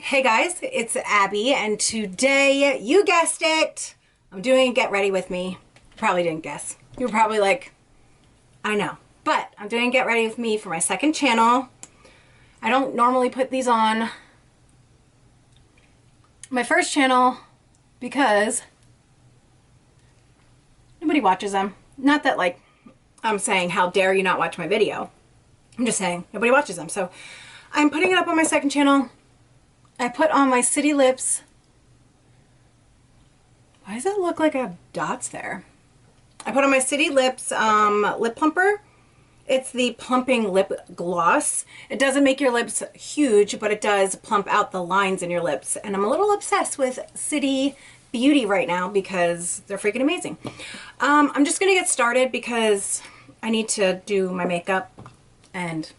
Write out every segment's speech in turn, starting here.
Hey guys, it's Abby, and today, you guessed it, I'm doing a Get Ready With Me. You probably didn't guess. You were probably like, I know. But I'm doing Get Ready With Me for my second channel. I don't normally put these on my first channel because nobody watches them. Not that like I'm saying how dare you not watch my video. I'm just saying nobody watches them. So I'm putting it up on my second channel. I put on my City Lips. Why does it look like I have dots there? I put on my City Lips lip plumper. It's the plumping lip gloss. It doesn't make your lips huge, but it does plump out the lines in your lips. And I'm a little obsessed with City Beauty right now because they're freaking amazing. I'm just gonna get started because I need to do my makeup, and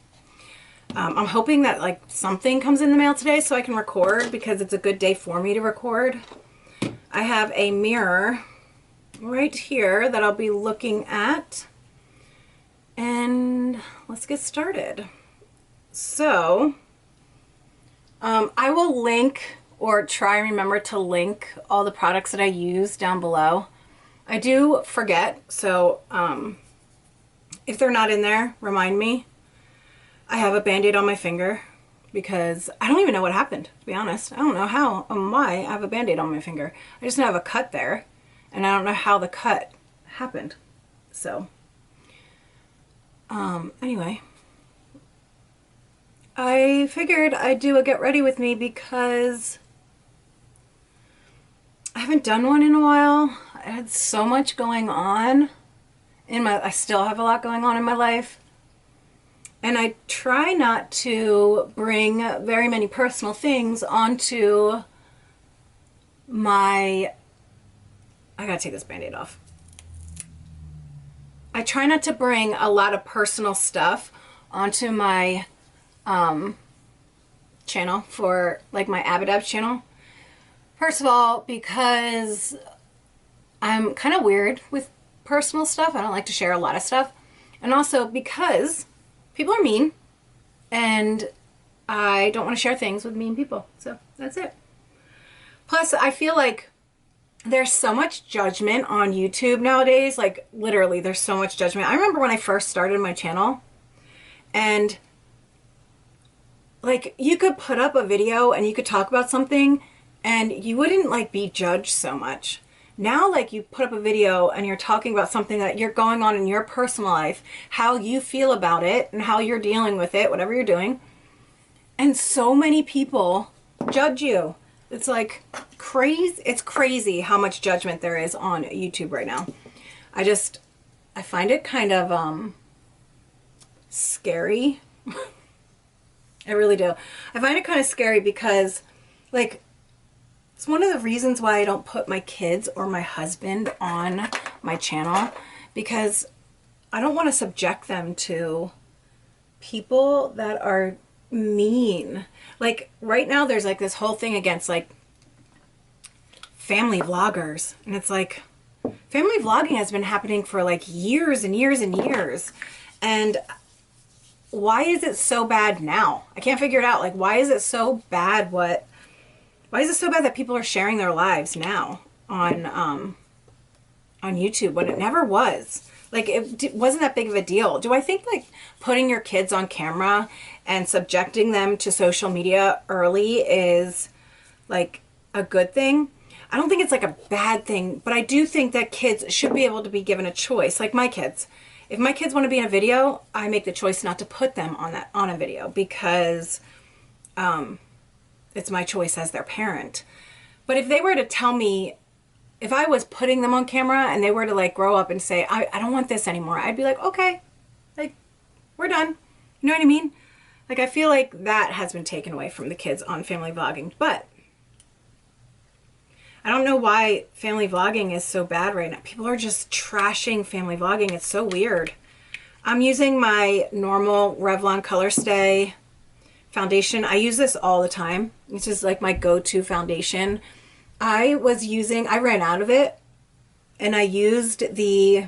I'm hoping that like something comes in the mail today so I can record because it's a good day for me to record. I have a mirror right here that I'll be looking at, and let's get started. So I will link, or try and remember to link, all the products that I use down below. I do forget, so if they're not in there, remind me. I have a band-aid on my finger because I don't even know what happened, to be honest. I don't know how why I have a band-aid on my finger. I just have a cut there, and I don't know how the cut happened. So, anyway, I figured I'd do a Get Ready With Me because I haven't done one in a while. I had so much going on I still have a lot going on in my life. And I try not to bring very many personal things onto my... I gotta take this band-aid off. I try not to bring a lot of personal stuff onto my channel, for like my Abadabs channel. First of all, because I'm kind of weird with personal stuff. I don't like to share a lot of stuff. And also because people are mean, and I don't want to share things with mean people. So that's it. Plus, I feel like there's so much judgment on YouTube nowadays. Like, literally, there's so much judgment. I remember when I first started my channel, and like, you could put up a video and you could talk about something and you wouldn't like be judged so much. Now, like, you put up a video and you're talking about something that you're going on in your personal life, how you feel about it and how you're dealing with it, whatever you're doing. And so many people judge you. It's like crazy. It's crazy how much judgment there is on YouTube right now. I find it kind of scary. I really do. I find it kind of scary because, like, it's one of the reasons why I don't put my kids or my husband on my channel, because I don't want to subject them to people that are mean. Like, right now there's like this whole thing against like family vloggers, and it's like, family vlogging has been happening for like years and years and years, and why is it so bad now? I can't figure it out. Like, why is it so bad? Why is it so bad that people are sharing their lives now on YouTube when it never was? Like, it wasn't that big of a deal. Do I think like putting your kids on camera and subjecting them to social media early is like a good thing? I don't think it's like a bad thing, but I do think that kids should be able to be given a choice. Like my kids. If my kids want to be in a video, I make the choice not to put them on a video because it's my choice as their parent. But if they were to tell me, if I was putting them on camera and they were to like grow up and say, I don't want this anymore, I'd be like, okay, like, we're done. You know what I mean? Like, I feel like that has been taken away from the kids on family vlogging. But I don't know why family vlogging is so bad right now. People are just trashing family vlogging. It's so weird. I'm using my normal Revlon Color Stay foundation. I use this all the time. This is like my go-to foundation. I ran out of it, and I used the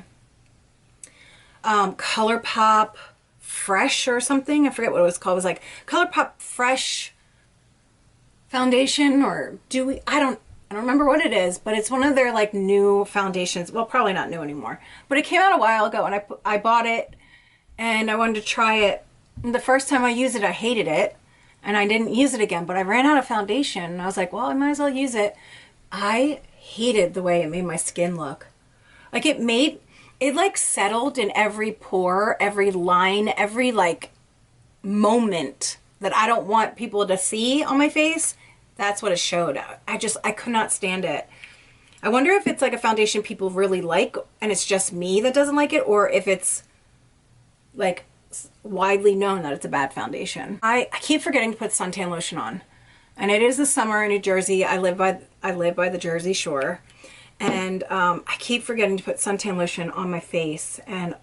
Colourpop Fresh or something. I forget what it was called. It was like Colourpop Fresh foundation, or do we, I don't remember what it is, but it's one of their like new foundations. Well, probably not new anymore, but it came out a while ago, and I bought it and I wanted to try it. And the first time I used it, I hated it and I didn't use it again, but I ran out of foundation and I was like, well, I might as well use it. I hated the way it made my skin look. Like it like settled in every pore, every line, every like moment that I don't want people to see on my face. That's what it showed. I could not stand it. I wonder if it's like a foundation people really like and it's just me that doesn't like it, or if it's like widely known that it's a bad foundation. I keep forgetting to put suntan lotion on. And it is the summer in New Jersey. I live by the Jersey Shore. And I keep forgetting to put suntan lotion on my face and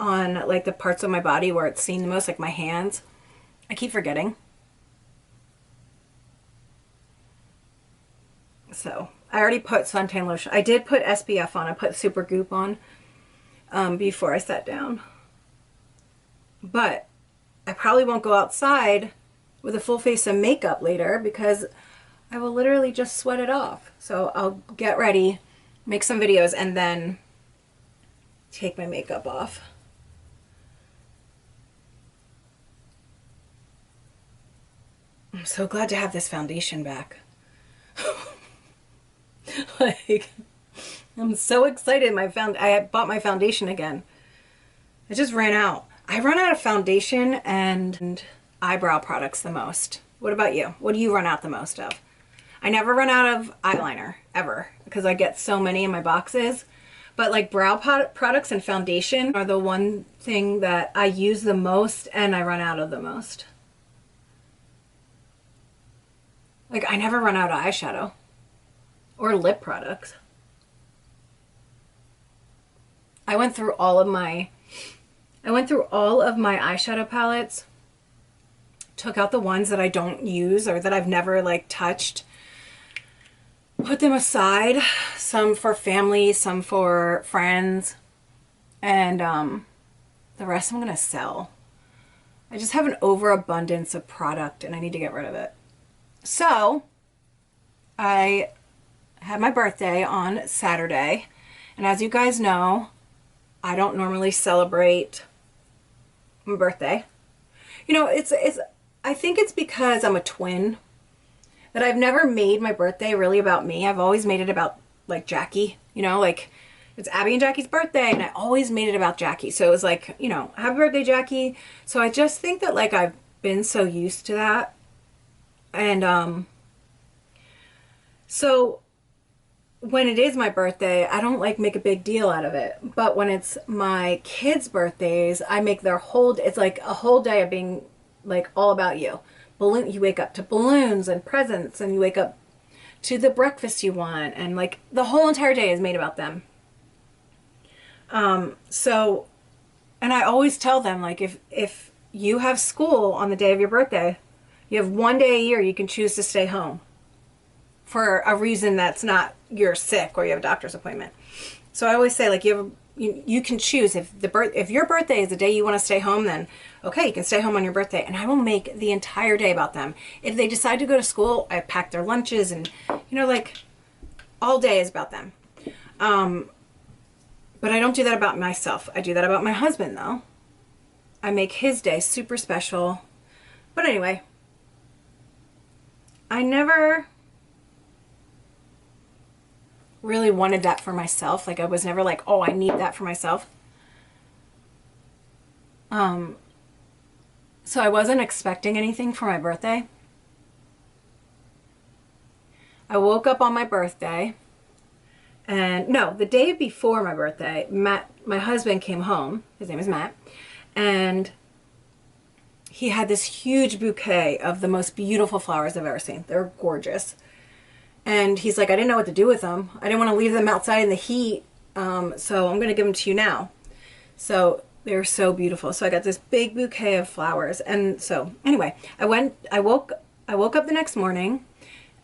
on like the parts of my body where it's seen the most, like my hands. I keep forgetting. So I already put suntan lotion. I did put SPF on. I put Super Goop on before I sat down. But I probably won't go outside with a full face of makeup later because I will literally just sweat it off. So I'll get ready, make some videos, and then take my makeup off. I'm so glad to have this foundation back. Like, I'm so excited. I bought my foundation again. It just ran out. I run out of foundation and eyebrow products the most. What about you? What do you run out the most of? I never run out of eyeliner, ever, because I get so many in my boxes. But like brow products and foundation are the one thing that I use the most and I run out of the most. Like I never run out of eyeshadow or lip products. I went through all of my eyeshadow palettes, took out the ones that I don't use or that I've never like touched, put them aside, some for family, some for friends, and the rest I'm gonna sell. I just have an overabundance of product and I need to get rid of it. So I had my birthday on Saturday, and as you guys know, I don't normally celebrate my birthday. You know, I think it's because I'm a twin that I've never made my birthday really about me. I've always made it about like Jackie, you know, like it's Abby and Jackie's birthday and I always made it about Jackie. So it was like, you know, happy birthday, Jackie. So I just think that like I've been so used to that. And so when it is my birthday, I don't like make a big deal out of it. But when it's my kids' birthdays, I make their whole, it's like a whole day of being like all about you. You wake up to balloons and presents, and you wake up to the breakfast you want, and like the whole entire day is made about them. So, and I always tell them, like, if you have school on the day of your birthday, you have one day a year you can choose to stay home for a reason that's not you're sick or you have a doctor's appointment. So I always say, like, you can choose. If your birthday is the day you want to stay home, then okay, you can stay home on your birthday, and I will make the entire day about them. If they decide to go to school, I pack their lunches, and you know, like, all day is about them. But I don't do that about myself. I do that about my husband, though. I make his day super special. But anyway, I never really wanted that for myself. Like, I was never like, oh, I need that for myself. So I wasn't expecting anything for my birthday. I woke up on my birthday, and no, the day before my birthday, Matt, my husband, came home. His name is Matt, and he had this huge bouquet of the most beautiful flowers I've ever seen. They're gorgeous. And he's like, I didn't know what to do with them. I didn't want to leave them outside in the heat, so I'm going to give them to you now. So they're so beautiful. So I got this big bouquet of flowers. And so anyway, I woke up the next morning,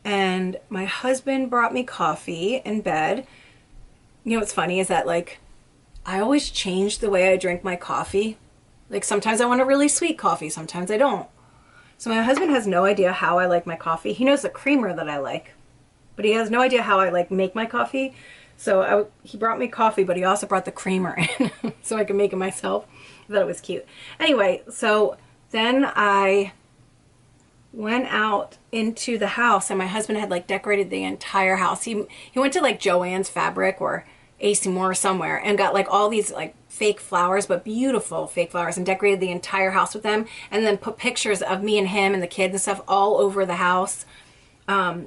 and my husband brought me coffee in bed. You know what's funny is that, like, I always change the way I drink my coffee. Like, sometimes I want a really sweet coffee, sometimes I don't. So my husband has no idea how I like my coffee. He knows the creamer that I like, but he has no idea how I like make my coffee. So he brought me coffee, but he also brought the creamer in so I could make it myself. I thought it was cute. Anyway, so then I went out into the house and my husband had like decorated the entire house. He went to like Joann's Fabric or AC Moore somewhere and got like all these like fake flowers, but beautiful fake flowers, and decorated the entire house with them, and then put pictures of me and him and the kids and stuff all over the house.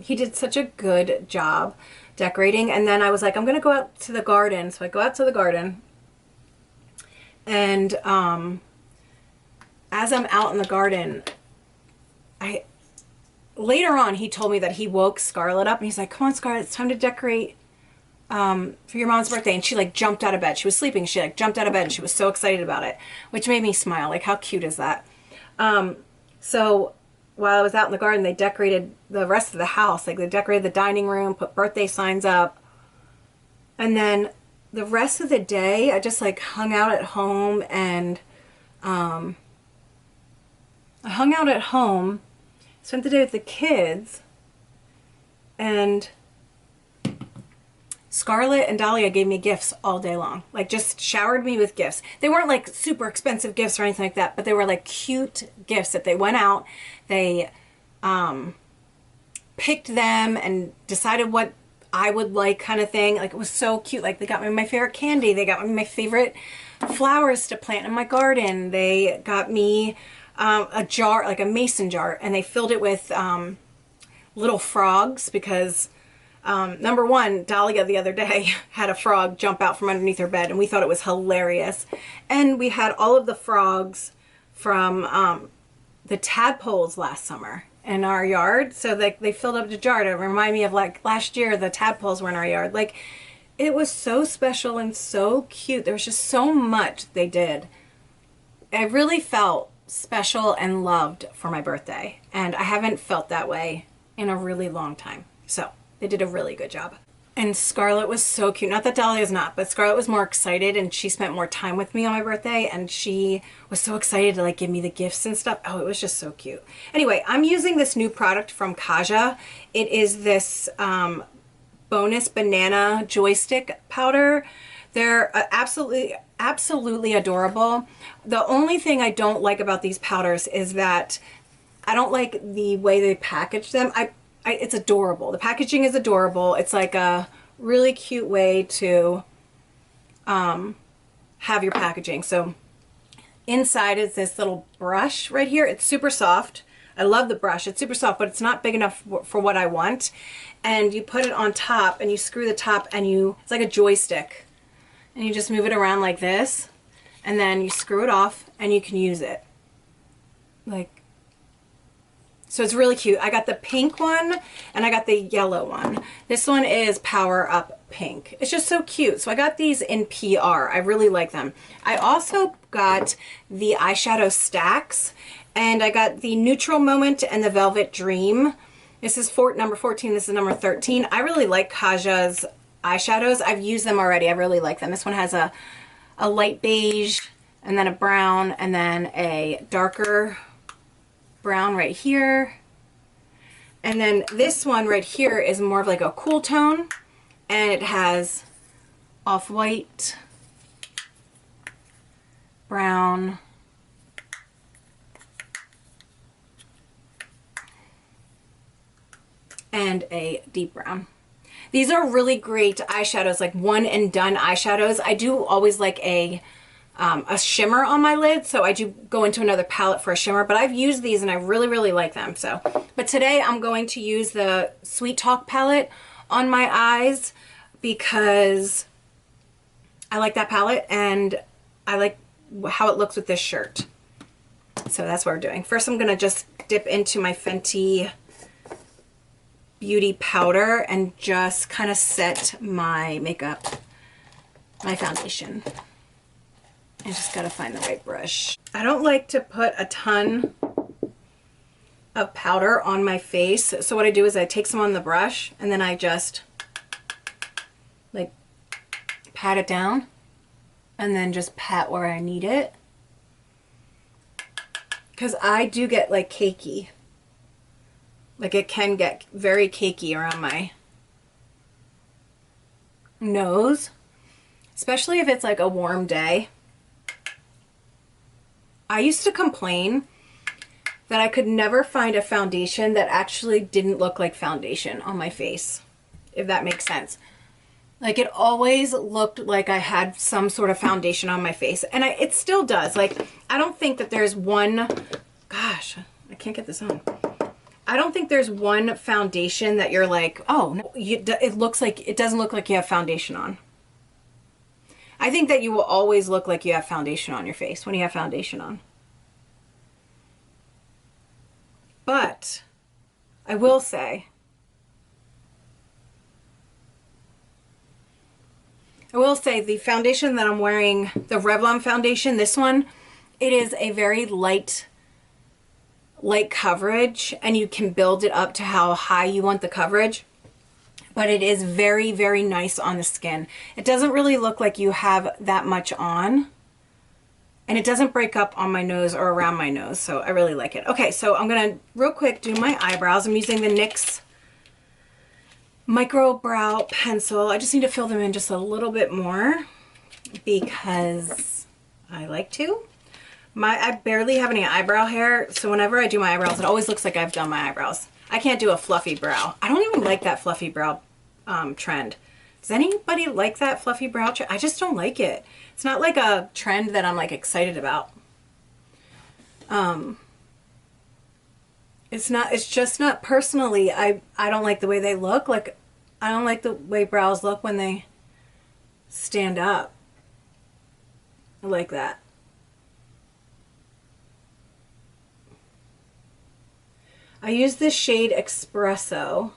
He did such a good job decorating. And then I was like, I'm gonna go out to the garden. So I go out to the garden, and as I'm out in the garden, later on he told me that he woke Scarlett up and he's like, come on Scarlett, it's time to decorate for your mom's birthday. And she like jumped out of bed. She was sleeping. She like jumped out of bed and she was so excited about it, which made me smile. Like, how cute is that? So while I was out in the garden, they decorated the rest of the house. Like, they decorated the dining room, put birthday signs up. And then the rest of the day, I just like hung out at home, and I hung out at home, spent the day with the kids, and Scarlett and Dahlia gave me gifts all day long. Like, just showered me with gifts. They weren't like super expensive gifts or anything like that, but they were like cute gifts that they went out, they picked them and decided what I would like, kind of thing. Like, it was so cute. Like, they got me my favorite candy. They got me my favorite flowers to plant in my garden. They got me a jar, like a mason jar, and they filled it with little frogs because number one, Dahlia the other day had a frog jump out from underneath her bed, and we thought it was hilarious. And we had all of the frogs from the tadpoles last summer in our yard. So they filled up the jar to remind me of like last year the tadpoles were in our yard. Like, it was so special and so cute. There was just so much they did. I really felt special and loved for my birthday, and I haven't felt that way in a really long time. So they did a really good job. And Scarlett was so cute. Not that Dahlia's not, but Scarlett was more excited, and she spent more time with me on my birthday, and she was so excited to like give me the gifts and stuff. Oh, it was just so cute. Anyway, I'm using this new product from Kaja. It is this bonus banana joystick powder. They're absolutely adorable. The only thing I don't like about these powders is that I don't like the way they package them. It's adorable. The packaging is adorable. It's like a really cute way to have your packaging. So inside is this little brush right here. It's super soft. I love the brush. It's super soft, but it's not big enough for what I want. And you put it on top and you screw the top, and it's like a joystick. And you just move it around like this, and then you screw it off and you can use it. Like, so it's really cute. I got the pink one and I got the yellow one. This one is Power Up Pink. It's just so cute. So I got these in PR. I really like them. I also got the eyeshadow stacks, and I got the Neutral Moment and the Velvet Dream. This is number 14. This is number 13. I really like Kaja's eyeshadows. I've used them already. I really like them. This one has a light beige, and then a brown, and then a darker brown right here. And then this one right here is more of like a cool tone, and it has off-white, brown, and a deep brown. These are really great eyeshadows, like one and done eyeshadows. I do always like a shimmer on my lid, so I do go into another palette for a shimmer, but I've used these and I really, really like them. So, but today I'm going to use the Sweet Talk palette on my eyes because I like that palette and I like how it looks with this shirt. So that's what we're doing. First, I'm gonna just dip into my Fenty Beauty powder and just kind of set my makeup, my foundation. I just gotta find the right brush. I don't like to put a ton of powder on my face, so what I do is I take some on the brush and then I just like pat it down and then just pat where I need it. because I do get like cakey. Like it can get very cakey around my nose, especially if it's like a warm day. I used to complain that I could never find a foundation that actually didn't look like foundation on my face, if that makes sense. Like it always looked like I had some sort of foundation on my face, and it still does. Like I don't think that there's one, gosh, I can't get this on. I don't think there's one foundation that you're like, oh, no, it looks like, it doesn't look like you have foundation on. I think that you will always look like you have foundation on your face when you have foundation on. But I will say, the foundation that I'm wearing, the Revlon foundation, this one, it is a very light coverage, and you can build it up to how high you want the coverage, but it is very, very nice on the skin. It doesn't really look like you have that much on, and it doesn't break up on my nose or around my nose, so I really like it. Okay, so I'm gonna real quick do my eyebrows. I'm using the NYX micro brow pencil. I just need to fill them in just a little bit more because I like to. I barely have any eyebrow hair, so whenever I do my eyebrows, it always looks like I've done my eyebrows. I can't do a fluffy brow. I don't even like that fluffy brow trend. Does anybody like that fluffy brow trend? I just don't like it. It's not like a trend that I'm like excited about. It's just not personally. I don't like the way they look. Like, I don't like the way brows look when they stand up. I like that. I use this shade Espresso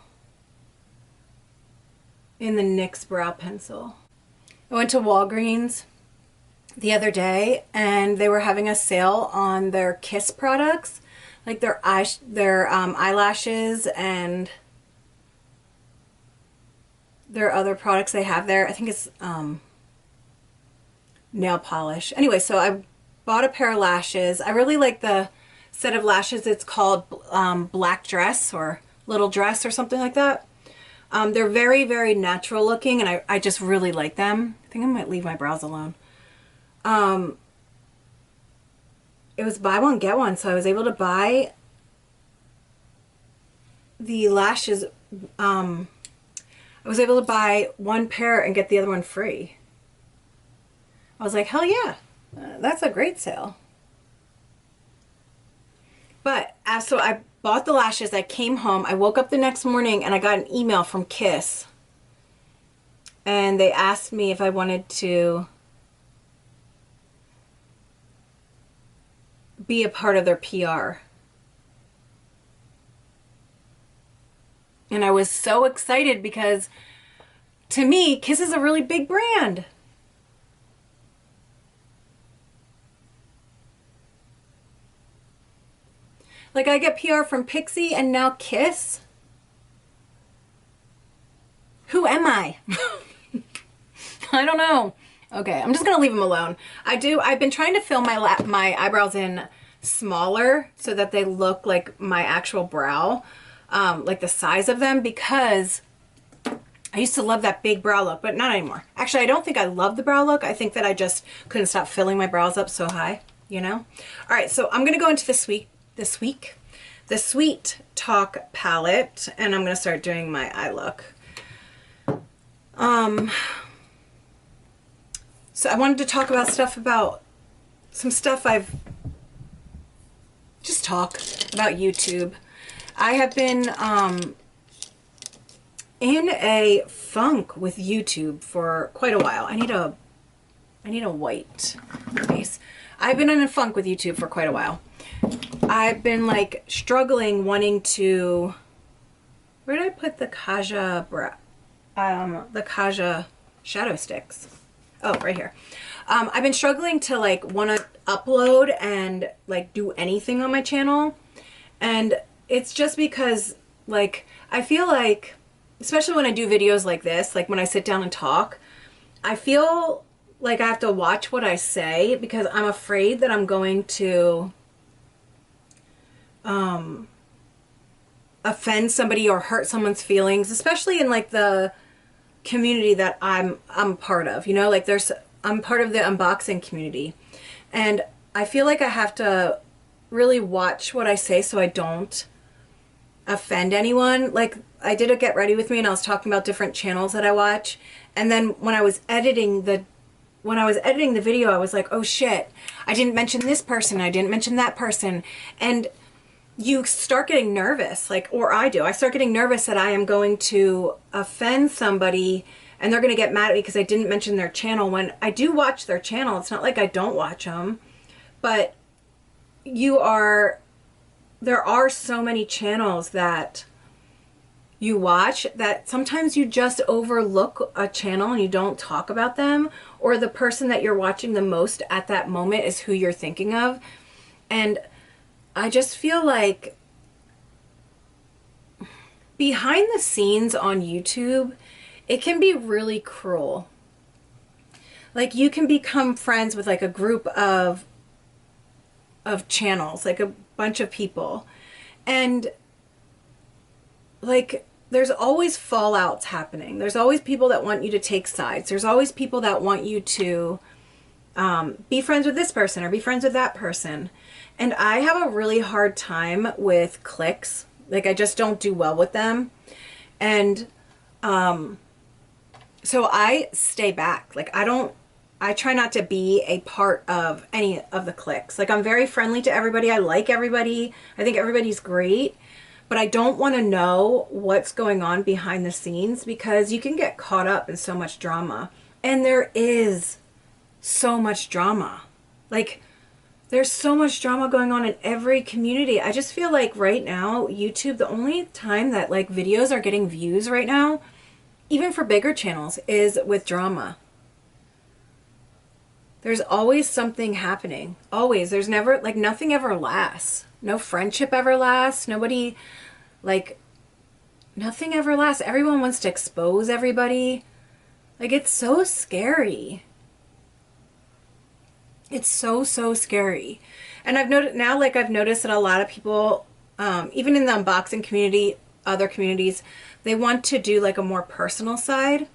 in the NYX brow pencil. I went to Walgreens the other day and they were having a sale on their Kiss products, like their eyelashes and their other products they have there. I think it's nail polish. Anyway, so I bought a pair of lashes. I really like the set of lashes. It's called Black Dress or Little Dress or something like that. They're very, very natural looking, and I just really like them. I think I might leave my brows alone. It was buy one, get one, so I was able to buy the lashes. I was able to buy one pair and get the other one free. I was like, hell yeah, that's a great sale. But so I bought the lashes, I came home, I woke up the next morning and I got an email from Kiss. And they asked me if I wanted to be a part of their PR. And I was so excited because to me, Kiss is a really big brand. Like, I get PR from Pixie and now Kiss. Who am I? I don't know. Okay, I'm just gonna leave them alone. I've been trying to fill my eyebrows in smaller so that they look like my actual brow, like the size of them, because I used to love that big brow look, but not anymore. Actually, I don't think I love the brow look. I think that I just couldn't stop filling my brows up so high, you know? All right, so I'm gonna go into the Sweet Talk palette, and I'm gonna start doing my eye look. So I wanted to talk about some stuff I've just talk about YouTube. I have been in a funk with YouTube for quite a while. I need a white face. I've been in a funk with YouTube for quite a while. I've been like struggling wanting to, where did I put the Kaja shadow sticks? Oh, right here. I've been struggling to like want to upload and like do anything on my channel. And it's just because like, I feel like, especially when I do videos like this, like when I sit down and talk, I feel like I have to watch what I say because I'm afraid that I'm going to offend somebody or hurt someone's feelings, especially in like the community that I'm part of, you know, like I'm part of the unboxing community, and I feel like I have to really watch what I say so I don't offend anyone. Like I did a Get Ready With Me and I was talking about different channels that I watch, and then when I was editing the video, I was like, oh shit, I didn't mention this person, I didn't mention that person. And you start getting nervous, like, or I do. I start getting nervous that I am going to offend somebody and they're going to get mad at me because I didn't mention their channel, when I do watch their channel. It's not like I don't watch them, but there are so many channels that you watch that sometimes you just overlook a channel and you don't talk about them, or the person that you're watching the most at that moment is who you're thinking of. And I just feel like behind the scenes on YouTube, it can be really cruel. Like you can become friends with like a group of channels, like a bunch of people, and like there's always fallouts happening. There's always people that want you to take sides. There's always people that want you to be friends with this person or be friends with that person. And I have a really hard time with cliques. Like I just don't do well with them. And so I stay back. Like I try not to be a part of any of the cliques. Like I'm very friendly to everybody. I like everybody. I think everybody's great. But I don't want to know what's going on behind the scenes, because you can get caught up in so much drama. And there is so much drama. Like there's so much drama going on in every community. I just feel like right now, YouTube, the only time that like videos are getting views right now, even for bigger channels, is with drama. There's always something happening. Always. There's never, like, nothing ever lasts. No friendship ever lasts. Nobody, like, nothing ever lasts. Everyone wants to expose everybody. Like, it's so scary. It's so, so scary. And I've noticed that a lot of people, even in the unboxing community, other communities, they want to do like a more personal side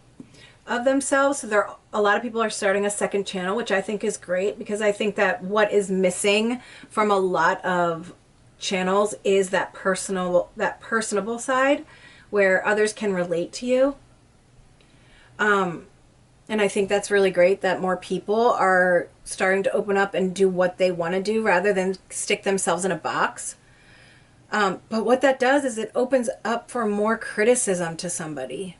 of themselves. So a lot of people are starting a second channel, which I think is great, because I think that what is missing from a lot of channels is that personable side where others can relate to you. And I think that's really great that more people are starting to open up and do what they want to do rather than stick themselves in a box. But what that does is it opens up for more criticism to somebody.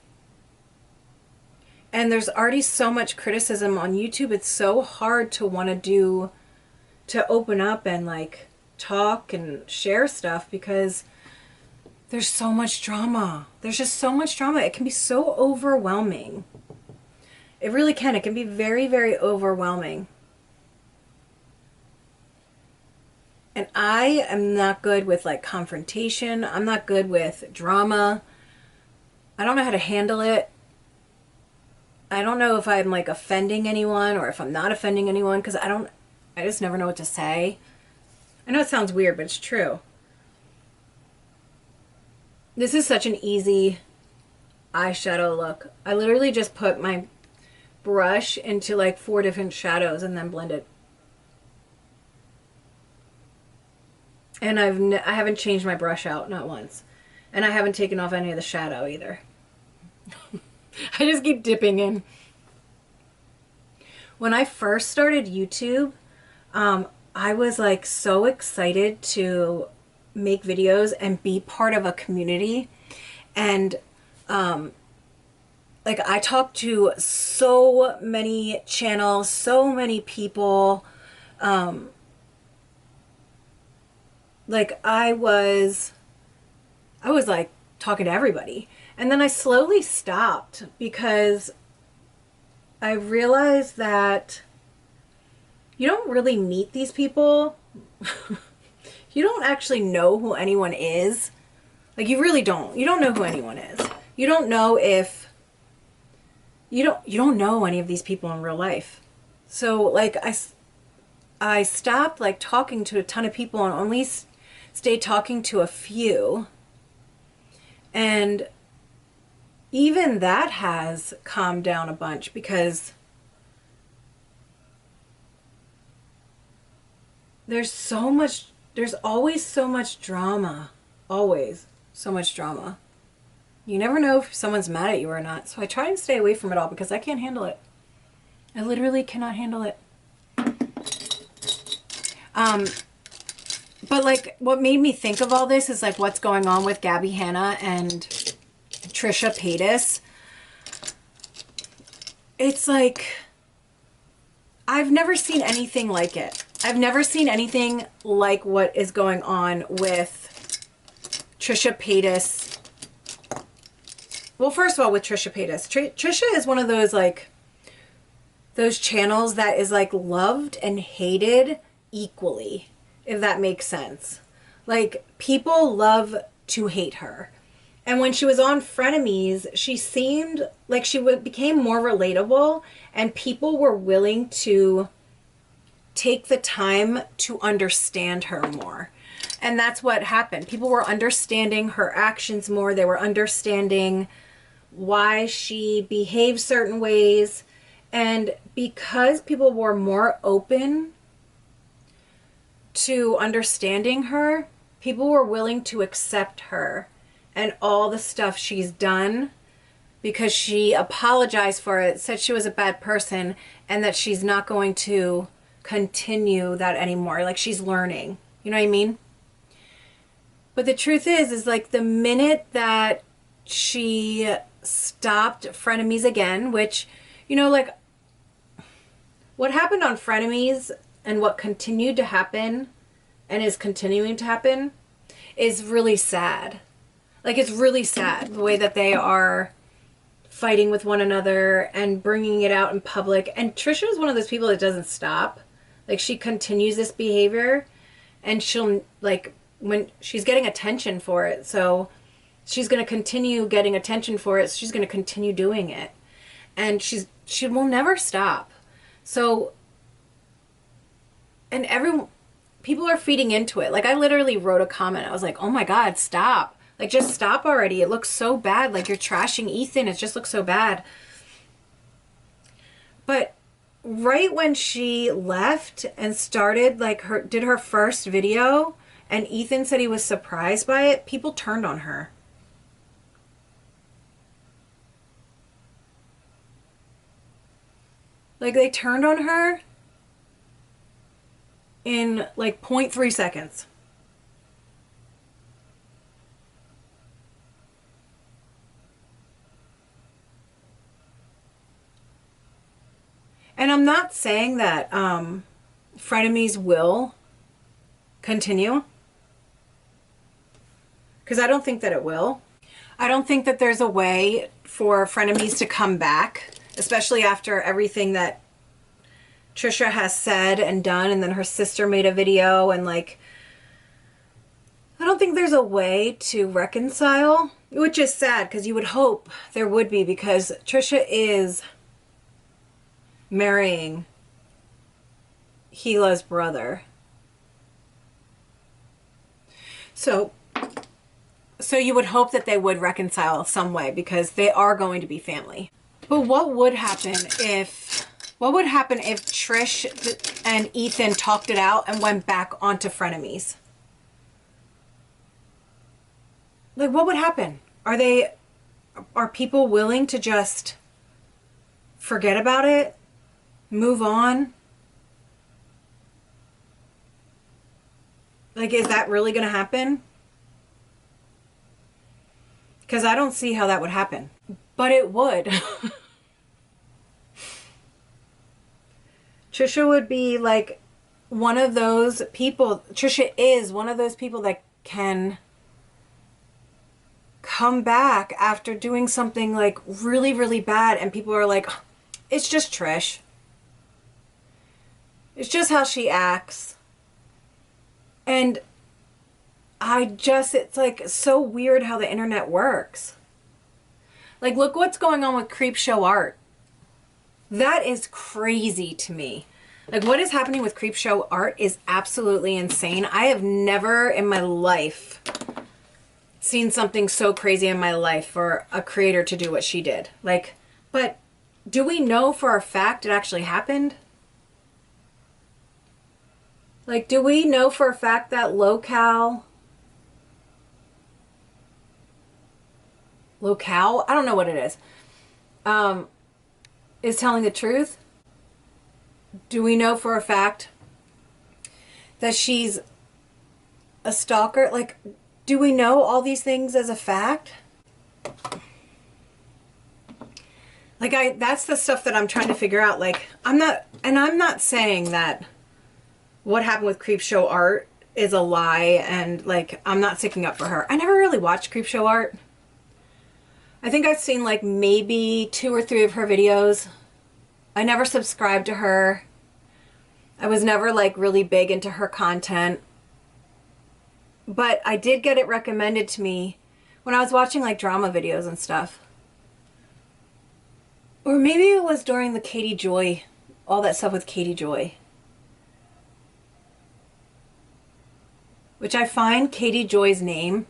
And there's already so much criticism on YouTube. It's so hard to open up and like talk and share stuff, because there's so much drama. There's just so much drama. It can be so overwhelming. It really can. It can be very, very overwhelming. And I am not good with like confrontation. I'm not good with drama. I don't know how to handle it. I don't know if I'm like offending anyone or if I'm not offending anyone, because I just never know what to say. I know it sounds weird, but it's true. This is such an easy eyeshadow look. I literally just put my brush into like 4 different shadows and then blend it. And I haven't changed my brush out, not once. And I haven't taken off any of the shadow either. I just keep dipping in. When I first started YouTube, I was like so excited to make videos and be part of a community. And like I talked to so many channels, so many people. Like I was like talking to everybody. And then I slowly stopped because I realized that you don't really meet these people. You don't actually know who anyone is. Like you really don't. You don't know who anyone is. You don't know if you don't know any of these people in real life. So like I stopped like talking to a ton of people and only stayed talking to a few. And even that has calmed down a bunch because there's always so much drama. Always so much drama. You never know if someone's mad at you or not. So I try and stay away from it all because I can't handle it. I literally cannot handle it. But like what made me think of all this is like what's going on with Gabby Hanna and Trisha Paytas. It's like I've never seen anything like it. I've never seen anything like what is going on with Trisha Paytas. Well, first of all, with Trisha Paytas. Trisha is one of those like those channels that is like loved and hated equally, if that makes sense. Like people love to hate her. And when she was on Frenemies, she seemed like she became more relatable and people were willing to take the time to understand her more. And that's what happened. People were understanding her actions more. They were understanding why she behaved certain ways. And because people were more open to understanding her, people were willing to accept her and all the stuff she's done because she apologized for it, said she was a bad person, and that she's not going to continue that anymore. Like she's learning. You know what I mean? But the truth is like the minute that she stopped Frenemies again, which, you know, like what happened on Frenemies and what continued to happen and is continuing to happen is really sad. Like it's really sad the way that they are fighting with one another and bringing it out in public. And Trisha is one of those people that doesn't stop. Like she continues this behavior and she'll like when she's getting attention for it. So she's going to continue getting attention for it. So she's going to continue doing it. And she will never stop. So, and people are feeding into it. Like I literally wrote a comment. I was like, oh my God, stop. Like just stop already. It looks so bad. Like you're trashing Ethan. It just looks so bad. But right when she left and started like did her first video and Ethan said he was surprised by it, people turned on her. Like they turned on her in like 0.3 seconds. And I'm not saying that Frenemies will continue. Because I don't think that it will. I don't think that there's a way for Frenemies to come back. Especially after everything that Trisha has said and done. And then her sister made a video. And like, I don't think there's a way to reconcile. Which is sad because you would hope there would be. Because Trisha is marrying Gila's brother. So you would hope that they would reconcile some way because they are going to be family. But what would happen if Trish and Ethan talked it out and went back onto Frenemies? Like what would happen? Are people willing to just forget about it? Move on? Like, is that really going to happen? Because I don't see how that would happen. But it would. Trisha would be like one of those people. Trisha is one of those people that can come back after doing something like really, really bad. And people are like, it's just Trish. It's just how she acts. And it's like so weird how the internet works. Like, look what's going on with Creepshow Art. That is crazy to me. Like, what is happening with Creepshow Art is absolutely insane. I have never in my life seen something so crazy in my life for a creator to do what she did. Like, but do we know for a fact it actually happened? Like, do we know for a fact that locale, I don't know what it is telling the truth? Do we know for a fact that she's a stalker? Like, do we know all these things as a fact? Like, that's the stuff that I'm trying to figure out. Like, I'm not saying that what happened with Creepshow Art is a lie, and like, I'm not sticking up for her. I never really watched Creepshow Art. I think I've seen like maybe 2 or 3 of her videos. I never subscribed to her. I was never like really big into her content. But I did get it recommended to me when I was watching like drama videos and stuff. Or maybe it was during the Katie Joy, all that stuff with Katie Joy. Which I find Katie Joy's name,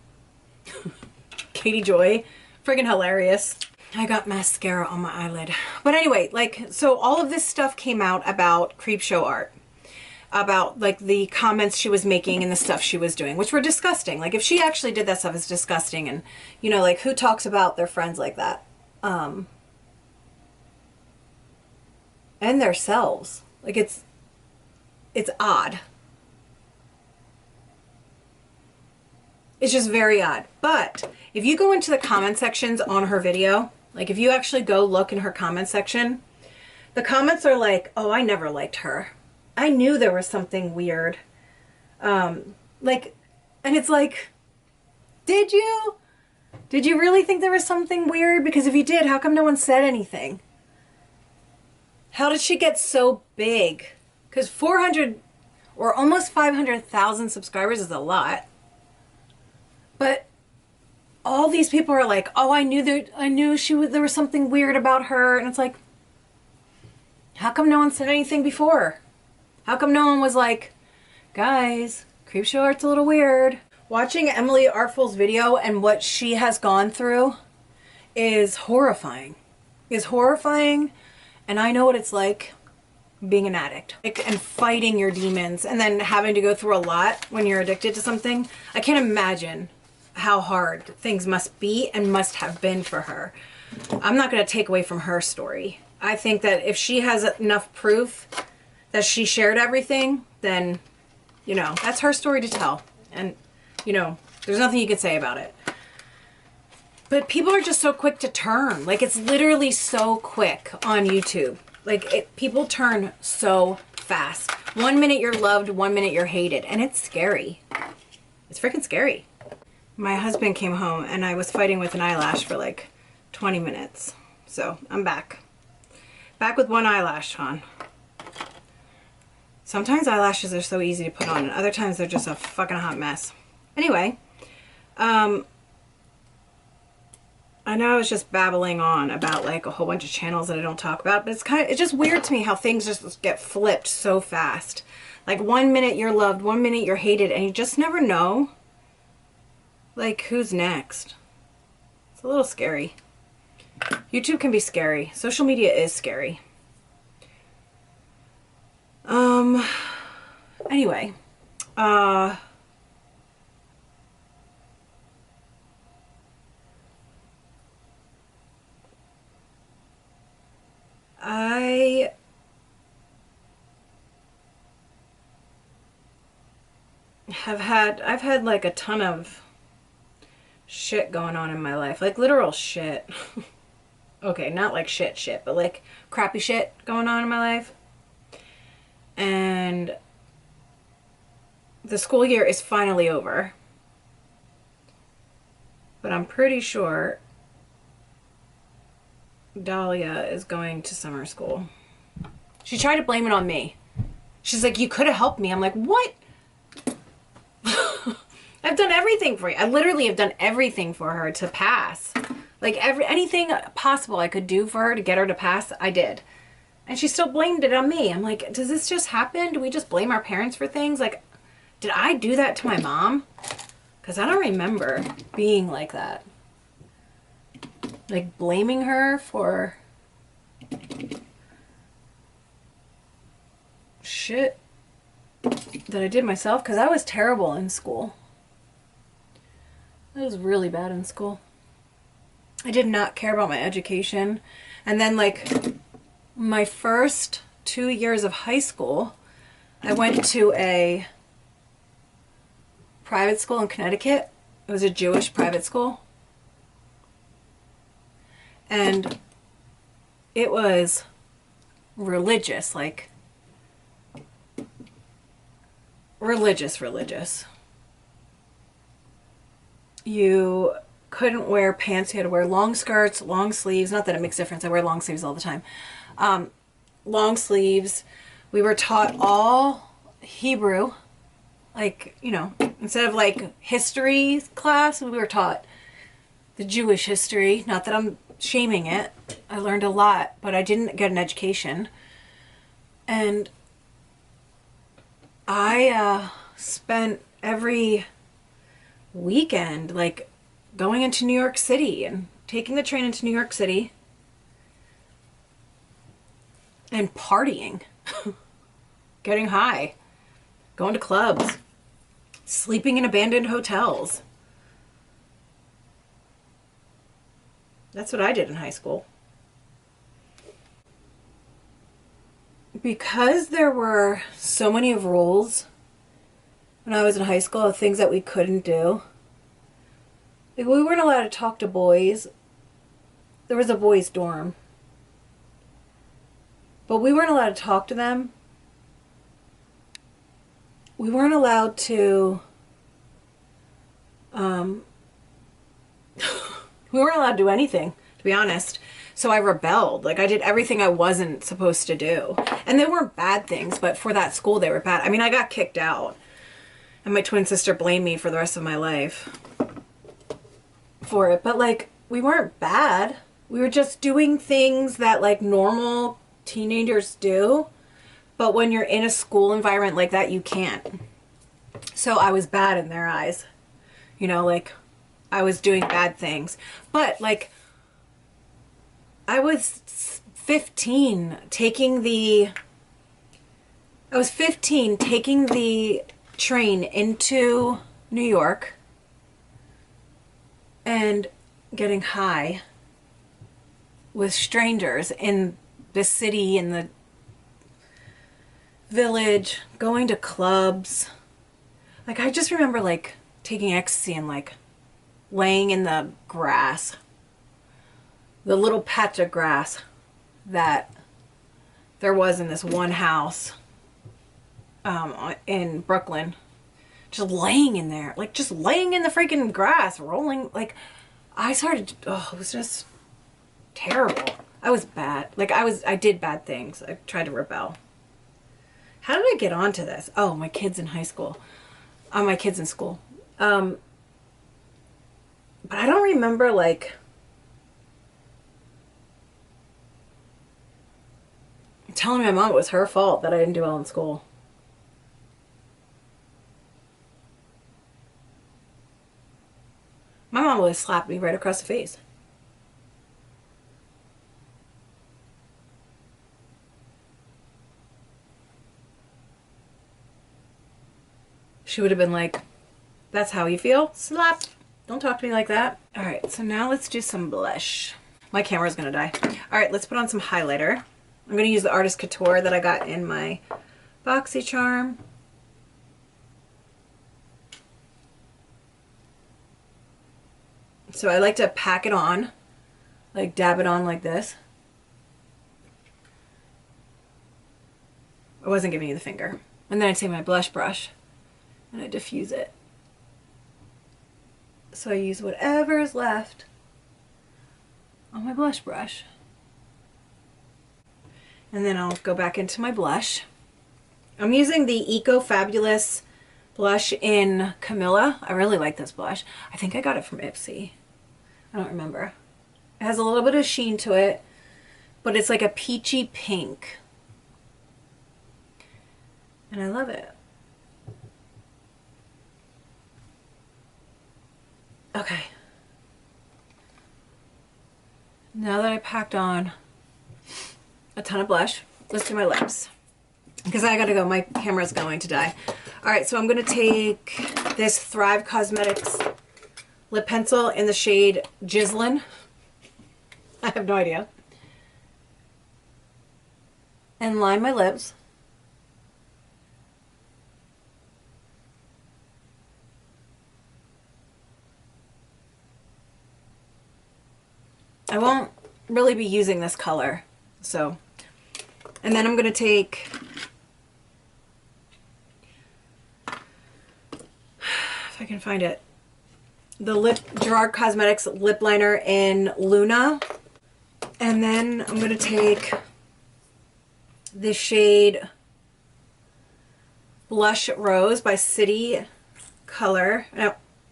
Katie Joy, friggin' hilarious. I got mascara on my eyelid. But anyway, like, so all of this stuff came out about Creepshow Art. About, like, the comments she was making and the stuff she was doing, which were disgusting. Like, if she actually did that stuff, it's disgusting. And, you know, like, who talks about their friends like that? And themselves. Like, it's odd. It's just very odd. But if you go into the comment sections on her video, like if you actually go look in her comment section, the comments are like, oh, I never liked her. I knew there was something weird. Like, and it's like, did you? Did you really think there was something weird? Because if you did, how come no one said anything? How did she get so big? Because 400 or almost 500,000 subscribers is a lot. But all these people are like, oh, I knew there was something weird about her. And it's like, how come no one said anything before? How come no one was like, guys, Creepshow Art's a little weird. Watching Emily Artful's video and what she has gone through is horrifying. Is horrifying. And I know what it's like being an addict. And fighting your demons and then having to go through a lot when you're addicted to something. I can't imagine how hard things must be and must have been for her. I'm not going to take away from her story. I think that if she has enough proof that she shared everything, then, you know, that's her story to tell. And, you know, there's nothing you can say about it. But people are just so quick to turn. Like, it's literally so quick on YouTube. Like, people turn so fast. 1 minute you're loved, 1 minute you're hated. And it's scary. It's freaking scary. My husband came home and I was fighting with an eyelash for like 20 minutes. So, I'm back. Back with one eyelash on. Sometimes eyelashes are so easy to put on and other times they're just a fucking hot mess. Anyway, I know I was just babbling on about like a whole bunch of channels that I don't talk about, but it's just weird to me how things just get flipped so fast. Like 1 minute you're loved, 1 minute you're hated, and you just never know like who's next. It's a little scary. YouTube can be scary. Social media is scary. Anyway, I've had like a ton of shit going on in my life, like literal shit. Okay, not like shit, but like crappy shit going on in my life. And the school year is finally over. But I'm pretty sure Dahlia is going to summer school. She tried to blame it on me. She's like, you could have helped me. I'm like, what? I've done everything for you. I literally have done everything for her to pass. Like anything possible I could do for her to get her to pass, I did. And she still blamed it on me. I'm like, does this just happen? Do we just blame our parents for things? Like, did I do that to my mom? Because I don't remember being like that. Like, blaming her for shit that I did myself. Because I was terrible in school. I was really bad in school. I did not care about my education. And then, like, my first 2 years of high school, I went to a private school in Connecticut. It was a Jewish private school. And it was religious, like religious. You couldn't wear pants. You had to wear long skirts, long sleeves. Not that it makes a difference. I wear long sleeves all the time. Long sleeves. We were taught all Hebrew. Like, you know, instead of like history class, we were taught the Jewish history. Not that I'm shaming it. I learned a lot, but I didn't get an education. And I spent every weekend like going into New York City and taking the train into New York City and partying, getting high, going to clubs, sleeping in abandoned hotels. That's what I did in high school. Because there were so many rules when I was in high school of things that we couldn't do. Like, we weren't allowed to talk to boys. There was a boys' dorm. But we weren't allowed to talk to them. We weren't allowed to we weren't allowed to do anything, to be honest. So I rebelled. Like, I did everything I wasn't supposed to do. And they weren't bad things, but for that school they were bad. I mean, I got kicked out. And my twin sister blamed me for the rest of my life for it. But like, we weren't bad. We were just doing things that like normal teenagers do. But when you're in a school environment like that, you can't. So I was bad in their eyes. You know, like, I was doing bad things. But like, I was 15 taking the train into New York and getting high with strangers in the city, in the village, going to clubs. Like, I just remember like taking ecstasy and like laying in the grass, the little patch of grass that there was in this one house in Brooklyn, just laying in there, like just laying in the freaking grass, rolling. Like, I started, oh, it was just terrible. I was bad. Like, I did bad things. I tried to rebel. How did I get onto this? Oh, my kids in high school. My kids in school. But I don't remember like telling my mom it was her fault that I didn't do well in school. My mom would have slapped me right across the face. She would have been like, that's how you feel? Slap. Don't talk to me like that. All right, so now let's do some blush. My camera's gonna die. All right, let's put on some highlighter. I'm gonna use the Artist Couture that I got in my BoxyCharm. So I like to pack it on, like dab it on like this. I wasn't giving you the finger. And then I take my blush brush and I diffuse it. So I use whatever is left on my blush brush. And then I'll go back into my blush. I'm using the Eco Fabulous blush in Camilla. I really like this blush. I think I got it from Ipsy. I don't remember. It has a little bit of sheen to it. but it's like a peachy pink. And I love it. Okay. Now that I packed on a ton of blush, let's do my lips. Because I gotta go, my camera's going to die. Alright, so I'm gonna take this Thrive Cosmetics lip pencil in the shade Gislin. I have no idea. And line my lips. I won't really be using this color, so. And then I'm gonna take, if I can find it, the Gerard Cosmetics lip liner in Luna. And then I'm gonna take this shade Blush Rose by City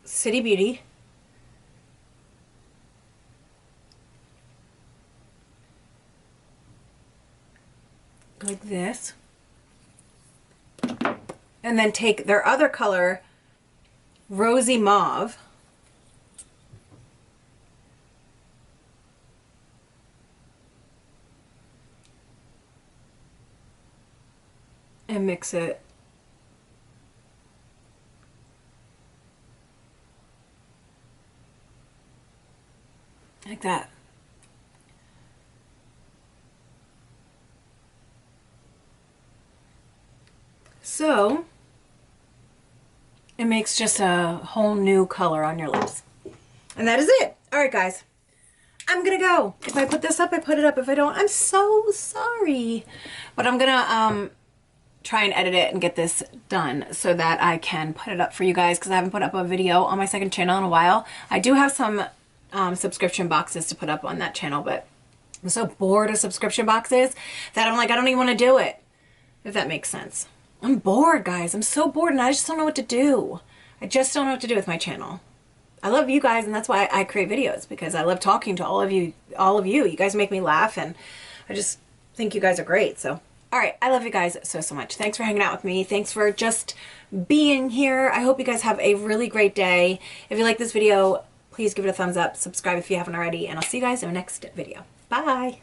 Beauty. Like this. And then take their other color, Rosy Mauve. And mix it. Like that. So it makes just a whole new color on your lips. And that is it. All right, guys. I'm gonna go. If I put this up, I put it up. If I don't, I'm so sorry. But I'm gonna try and edit it and get this done so that I can put it up for you guys, because I haven't put up a video on my second channel in a while. I do have some subscription boxes to put up on that channel, but I'm so bored of subscription boxes that I'm like, I don't even want to do it, if that makes sense. I'm bored, guys. I'm so bored, and I just don't know what to do. I just don't know what to do with my channel. I love you guys, and that's why I create videos, because I love talking to all of you. You guys make me laugh, and I just think you guys are great. So, all right, I love you guys so much. Thanks for hanging out with me. Thanks for just being here. I hope you guys have a really great day. If you like this video, please give it a thumbs up. Subscribe if you haven't already, and I'll see you guys in the next video. Bye.